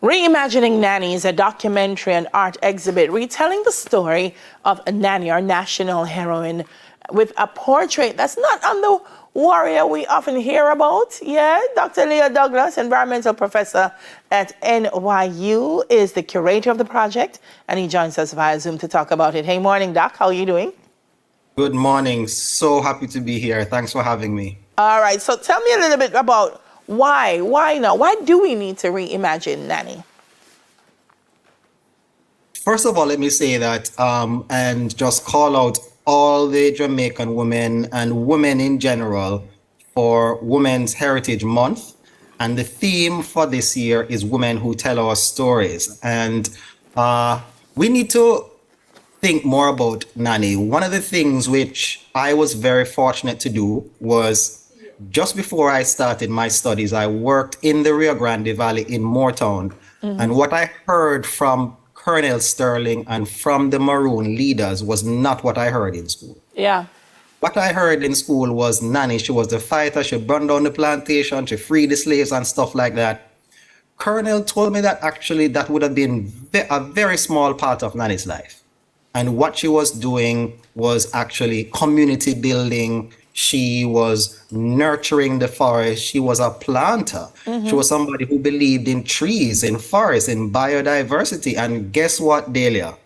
Reimagining Nanny is a documentary and art exhibit retelling the story of Nanny, our national heroine, with a portrait that's not on the warrior we often hear about. Yeah, Dr. Leah Douglas, environmental professor at NYU, is the curator of the project, and he joins us via Zoom to talk about it. Hey, morning, Doc. How are you doing? Good morning. So happy to be here. Thanks for having me. All right. So tell me a little bit about why now? Why do we need to reimagine Nanny? First of all, let me say that and just call out all the Jamaican women and women in general for Women's Heritage Month. And the theme for this year is Women Who Tell Our Stories. And we need to think more about Nanny. One of the things which I was very fortunate to do was just before I started my studies, I worked in the Rio Grande Valley in Moortown. And what I heard from Colonel Sterling and from the Maroon leaders was not what I heard in school. Yeah. What I heard in school was Nanny. She was the fighter. She burned down the plantation. She freed the slaves and stuff like that. Colonel told me that actually that would have been a very small part of Nanny's life. And what she was doing was actually community building. She was nurturing the forest. She was a planter. She was somebody who believed in trees, in forests, in biodiversity. And guess what, Delia?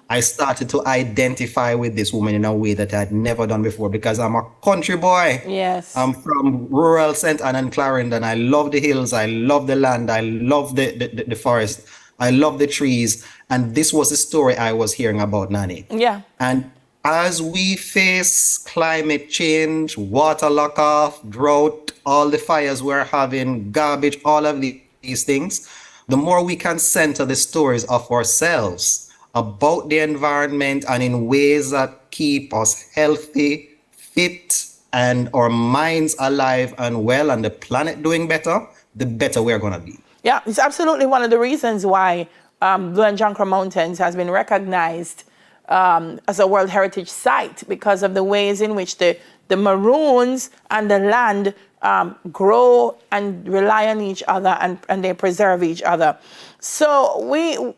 I started to identify with this woman in a way that I had never done before because I'm a country boy. Yes. I'm from rural St. Anne and Clarendon. I love the hills. I love the land. I love the forest. I love the trees. And this was the story I was hearing about Nanny. Yeah. And as we face climate change, water lock-off, drought, all the fires we're having, garbage, all of these things, the more we can center the stories of ourselves about the environment and in ways that keep us healthy, fit, and our minds alive and well, and the planet doing better, the better we're going to be. Yeah, it's absolutely one of the reasons why Blue and Jonquil Mountains has been recognized as a World Heritage Site because of the ways in which the Maroons and the land grow and rely on each other and they preserve each other. So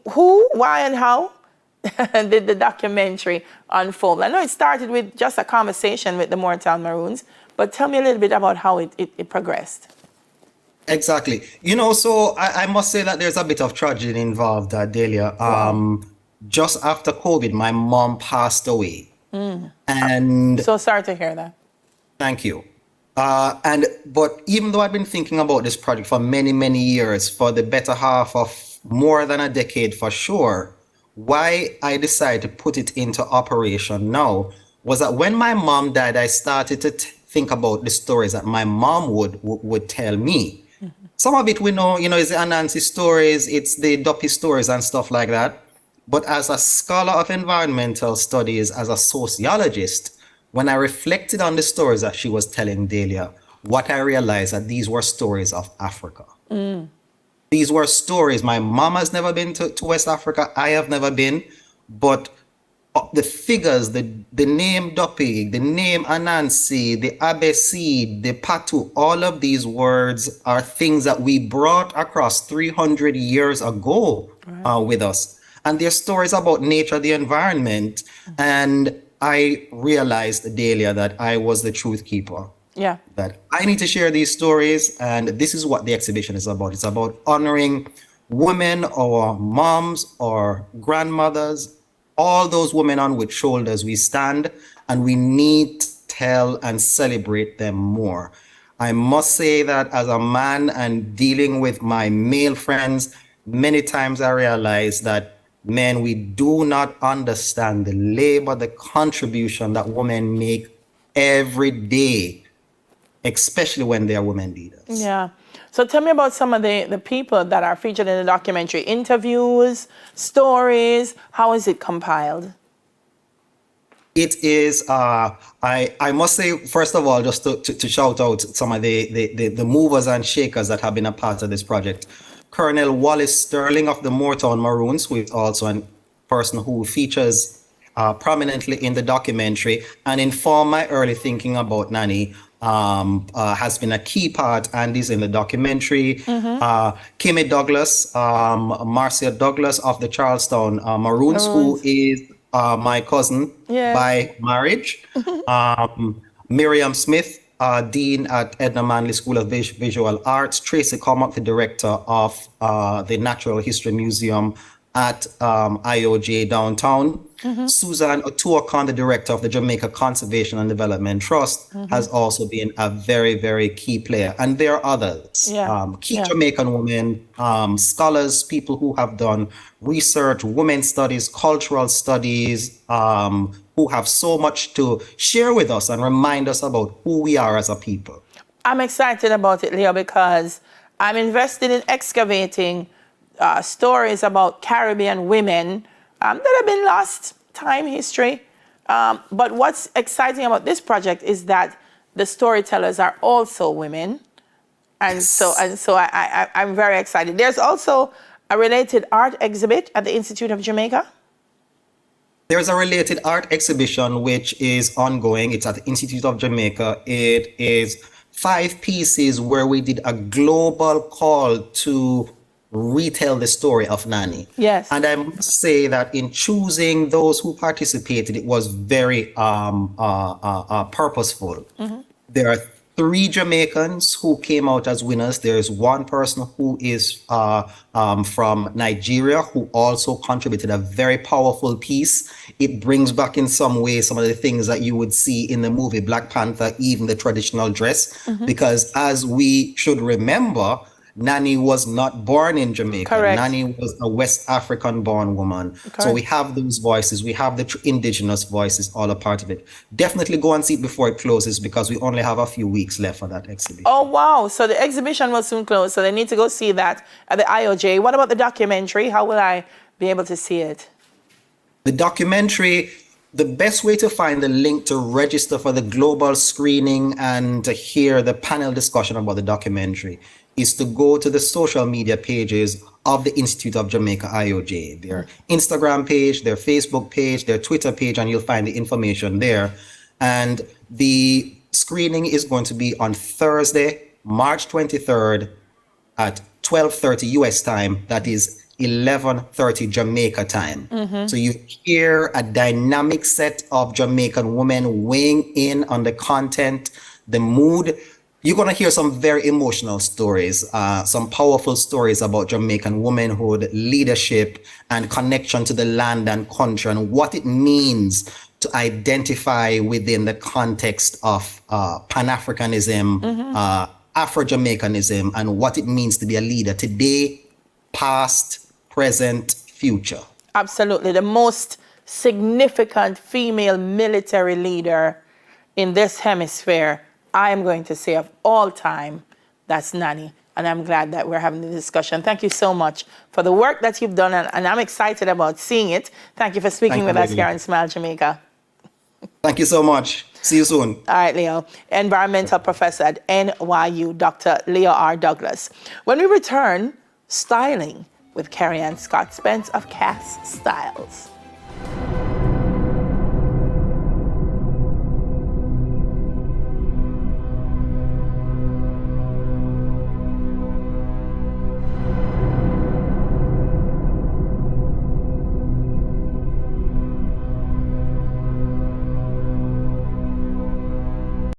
who, why, and how did the documentary unfold? I know it started with just a conversation with the Moortown Maroons, but tell me a little bit about how it progressed. Exactly. You know, so I must say that there's a bit of tragedy involved, Delia. Wow. Just after COVID, my mom passed away. And So sorry to hear that. thank you. But even though I've been thinking about this project for many, many years, for the better half of more than a decade for sure, why I decided to put it into operation now was that when my mom died, I started to think about the stories that my mom would tell me. Some of it we know, is the Anansi stories, it's the Duppy stories and stuff like that. But as a scholar of environmental studies, as a sociologist, when I reflected on the stories that she was telling Delia, what I realized that these were stories of Africa. These were stories. My mom has never been to West Africa. I have never been. But the figures, the name Duppy, the name Anansi, the Abesi, the Patu, all of these words are things that we brought across 300 years ago with us. And they're stories about nature, the environment. And I realized, Delia, that I was the truth keeper. Yeah. That I need to share these stories. And this is what the exhibition is about. It's about honoring women or moms or grandmothers, all those women on which shoulders we stand, and we need to tell and celebrate them more. I must say that as a man and dealing with my male friends, many times I realize that, men, we do not understand the labor, the contribution that women make every day, especially when they are women leaders. Yeah. So tell me about some of the people that are featured in the documentary. Interviews, stories. How is it compiled? It is, I must say, first of all, just to shout out some of the movers and shakers that have been a part of this project. Colonel Wallace Sterling of the Moortown Maroons, who is also a person who features prominently in the documentary and informed my early thinking about Nanny, has been a key part and is in the documentary. Kimmy Douglas, Marcia Douglas of the Charlestown Maroons, who Maroons. is my cousin Yes. by marriage. Miriam Smith, Dean at Edna Manley School of Visual Arts. Tracy Cormack, the director of the Natural History Museum at IOJ downtown. Susan Otuakan, the director of the Jamaica Conservation and Development Trust, has also been a very, very key player. And there are others, Yeah. key Yeah. Jamaican women, scholars, people who have done research, women's studies, cultural studies, who have so much to share with us and remind us about who we are as a people. I'm excited about it, Leo, because I'm invested in excavating stories about Caribbean women that have been lost time history. But what's exciting about this project is that the storytellers are also women. And so I'm very excited. There's also a related art exhibit at the Institute of Jamaica. There's a related art exhibition which is ongoing. It's at the Institute of Jamaica. It is 5 pieces where we did a global call to retell the story of Nanny. Yes. And I must say that in choosing those who participated, it was very purposeful. There are 3 Jamaicans who came out as winners. There's one person who is from Nigeria who also contributed a very powerful piece. It brings back in some way some of the things that you would see in the movie Black Panther, even the traditional dress, because as we should remember, Nanny was not born in Jamaica. Correct. Nanny was a West African born woman. Correct. So we have those voices. We have the indigenous voices, all a part of it. Definitely go and see it before it closes because we only have a few weeks left for that exhibition. Oh, wow. So the exhibition will soon close. So they need to go see that at the IOJ. What about the documentary? How will I be able to see it? The documentary, the best way to find the link to register for the global screening and to hear the panel discussion about the documentary is to go to the social media pages of the Institute of Jamaica IOJ, their Instagram page, their Facebook page, their Twitter page, and you'll find the information there. And the screening is going to be on Thursday, March 23rd at 12:30 US time. That is 11:30 Jamaica time. So you hear a dynamic set of Jamaican women weighing in on the content, the mood. You're going to hear some very emotional stories, some powerful stories about Jamaican womanhood, leadership, and connection to the land and country, and what it means to identify within the context of Pan-Africanism, Afro-Jamaicanism, and what it means to be a leader today, past, present, future. Absolutely. The most significant female military leader in this hemisphere, I am going to say of all time, that's Nanny. And I'm glad that we're having the discussion. Thank you so much for the work that you've done. And I'm excited about seeing it. Thank you for speaking with us here on Smile Jamaica. Thank you so much. See you soon. All right, Leo. Environmental professor at NYU, Dr. Leo R. Douglas. When we return, styling with Carrie Ann Scott Spence of Cass Styles.